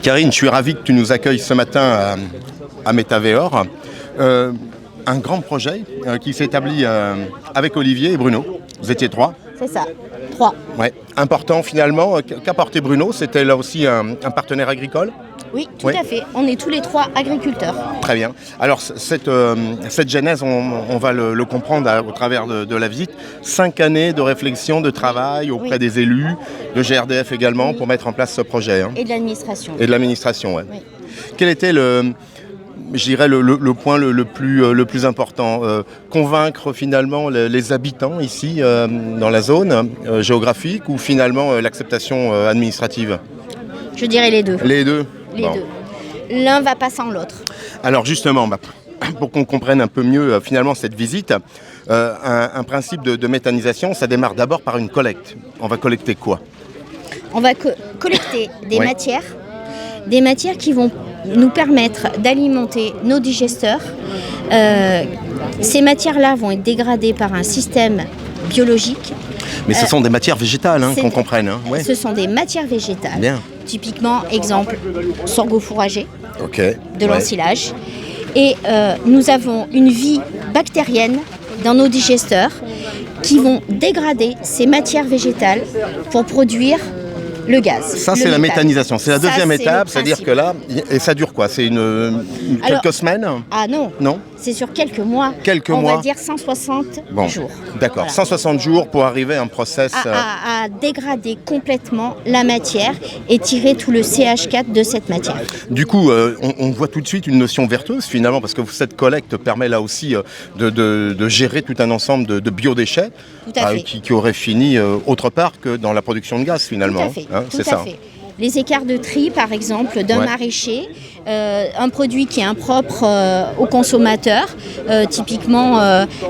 Karine, je suis ravi que tu nous accueilles ce matin à Métavéor. Un grand projet qui s'établit avec Olivier et Bruno. Vous étiez 3. C'est ça, 3. Ouais. Important finalement. Qu'apportait Bruno? C'était là aussi un partenaire agricole? Oui, tout à fait. On est tous les 3 agriculteurs. Très bien. Alors cette genèse, on va le comprendre au travers de la visite. 5 années de réflexion, de travail auprès des élus, de GRDF également, pour mettre en place ce projet. Et de l'administration. Et de l'administration, ouais. Oui. Quel était le point le plus important, convaincre finalement les habitants ici dans la zone géographique, ou finalement l'acceptation administrative? Je dirais les deux. Les deux. Les deux. L'un va pas sans l'autre. Alors justement, pour qu'on comprenne un peu mieux finalement cette visite, un principe de méthanisation, ça démarre d'abord par une collecte. On va collecter quoi? On va collecter des matières. Des matières qui vont nous permettre d'alimenter nos digesteurs. Ces matières-là vont être dégradées par un système biologique. Mais ce sont des matières végétales, qu'on comprenne. Ouais. Ce sont des matières végétales. Bien. Typiquement, exemple, sorgho fourragé, de l'ensilage. Et nous avons une vie bactérienne dans nos digesteurs qui vont dégrader ces matières végétales pour produire le gaz. Ça, c'est la méthanisation. C'est la deuxième étape, c'est-à-dire que là, et ça dure quoi? C'est quelques semaines? Ah non. Non. C'est sur quelques mois. On va dire 160 jours. D'accord, voilà. 160 jours pour arriver à un process... À dégrader complètement la matière et tirer tout le CH4 de cette matière. Du coup, on voit tout de suite une notion vertueuse finalement, parce que cette collecte permet là aussi de gérer tout un ensemble de biodéchets qui auraient fini autre part que dans la production de gaz finalement. Tout à fait. C'est ça. Les écarts de tri, par exemple, d'un maraîcher, un produit qui est impropre au consommateur, typiquement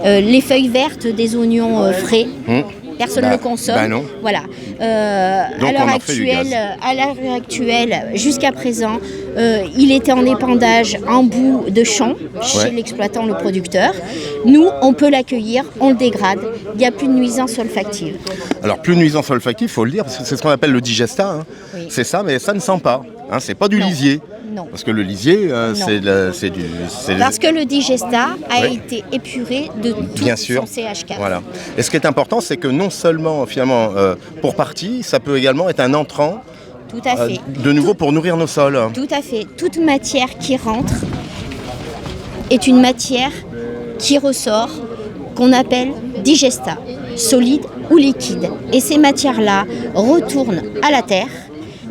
les feuilles vertes des oignons frais. Personne ne le consomme. Non. Voilà. À l'heure actuelle, jusqu'à présent, il était en épandage en bout de champ chez l'exploitant, le producteur. Nous, on peut l'accueillir, on le dégrade. Il n'y a plus de nuisance olfactive. Alors, plus de nuisance olfactive, il faut le dire, parce que c'est ce qu'on appelle le digesta. Oui. C'est ça, mais ça ne sent pas. C'est pas du lisier. Non. Parce que le lisier, c'est du... Parce que le digesta a été épuré de tout son CH4. Voilà. Et ce qui est important, c'est que non seulement, finalement, pour partie, ça peut également être un entrant. Tout à fait. De nouveau pour nourrir nos sols. Tout à fait. Toute matière qui rentre est une matière qui ressort, qu'on appelle digesta, solide ou liquide. Et ces matières-là retournent à la terre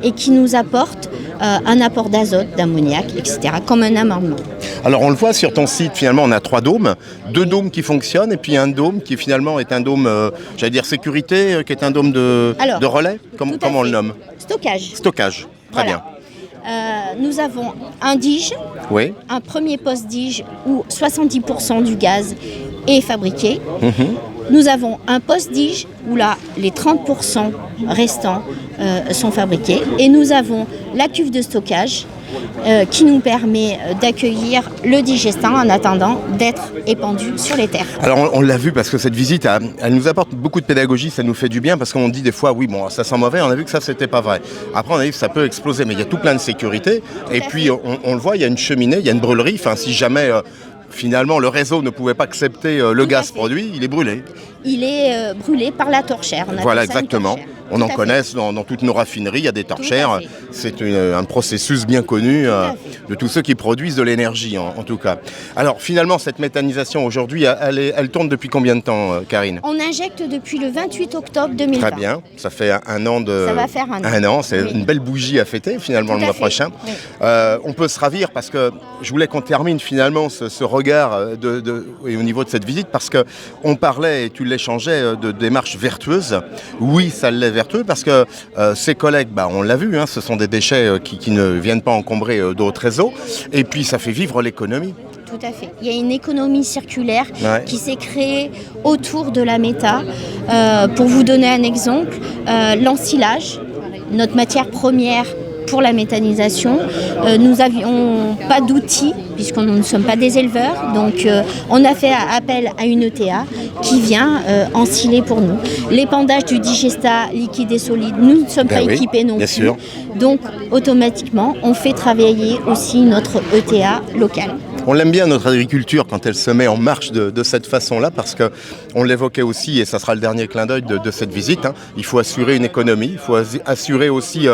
et qui nous apportent un apport d'azote, d'ammoniac, etc., comme un amendement. Alors on le voit sur ton site, finalement on a 3 dômes, 2 dômes qui fonctionnent et puis un dôme qui finalement est un dôme, j'allais dire sécurité, qui est un dôme de relais, comment on le nomme? Stockage, très bien. Nous avons un dige, un premier poste dige où 70% du gaz est fabriqué. Nous avons un post-dige où là, les 30% restants sont fabriqués. Et nous avons la cuve de stockage qui nous permet d'accueillir le digestant en attendant d'être épandu sur les terres. Alors on l'a vu parce que cette visite, elle nous apporte beaucoup de pédagogie, ça nous fait du bien parce qu'on dit des fois, oui, bon, ça sent mauvais, on a vu que ça, c'était pas vrai. Après, on a vu que ça peut exploser, mais il y a tout plein de sécurité. Et puis, on le voit, il y a une cheminée, il y a une brûlerie, si jamais... finalement, le réseau ne pouvait pas accepter le gaz produit, il est brûlé. Il est brûlé par la torchère. Voilà, exactement. On en connaît dans toutes nos raffineries, il y a des torchères. C'est un processus bien connu de tous ceux qui produisent de l'énergie, en tout cas. Alors, finalement, cette méthanisation, aujourd'hui, elle tourne depuis combien de temps, Karine? On injecte depuis le 28 octobre 2020. Très bien, ça fait un an Ça va faire un an, c'est une belle bougie à fêter, finalement, le mois prochain. Oui. On peut se ravir parce que je voulais qu'on termine, finalement, ce regard au niveau de cette visite, parce qu'on parlait, et tu l'échangeais, de démarche vertueuse. Oui, ça l'est vertueux parce que ces collègues, on l'a vu, ce sont des déchets qui ne viennent pas encombrer d'autres réseaux. Et puis, ça fait vivre l'économie. Tout à fait. Il y a une économie circulaire qui s'est créée autour de la méta. Pour vous donner un exemple, l'ensilage, notre matière première pour la méthanisation. Nous n'avions pas d'outils, puisqu'on ne sommes pas des éleveurs. Donc on a fait appel à une ETA qui vient ensiler pour nous. L'épandage du digestat liquide et solide, nous ne sommes pas équipés non plus. Sûr. Donc automatiquement, on fait travailler aussi notre ETA locale. On l'aime bien, notre agriculture, quand elle se met en marche de cette façon-là, parce qu'on l'évoquait aussi, et ça sera le dernier clin d'œil de cette visite, il faut assurer une économie, il faut assurer aussi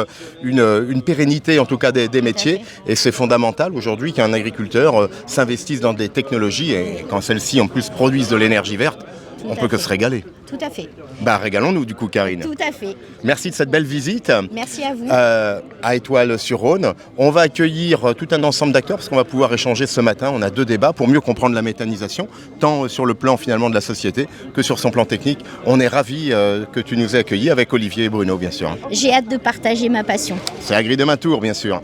une pérennité, en tout cas des métiers, et c'est fondamental aujourd'hui qu'un agriculteur s'investisse dans des technologies, et quand celles-ci en plus produisent de l'énergie verte, on peut que se régaler. Tout à fait. Régalons-nous du coup, Karine. Tout à fait. Merci de cette belle visite. Merci à vous. À Étoile-sur-Rhône. On va accueillir tout un ensemble d'acteurs parce qu'on va pouvoir échanger ce matin. On a 2 débats pour mieux comprendre la méthanisation, tant sur le plan finalement de la société que sur son plan technique. On est ravis que tu nous aies accueillis avec Olivier et Bruno, bien sûr. J'ai hâte de partager ma passion. C'est Agri de ma tour, bien sûr.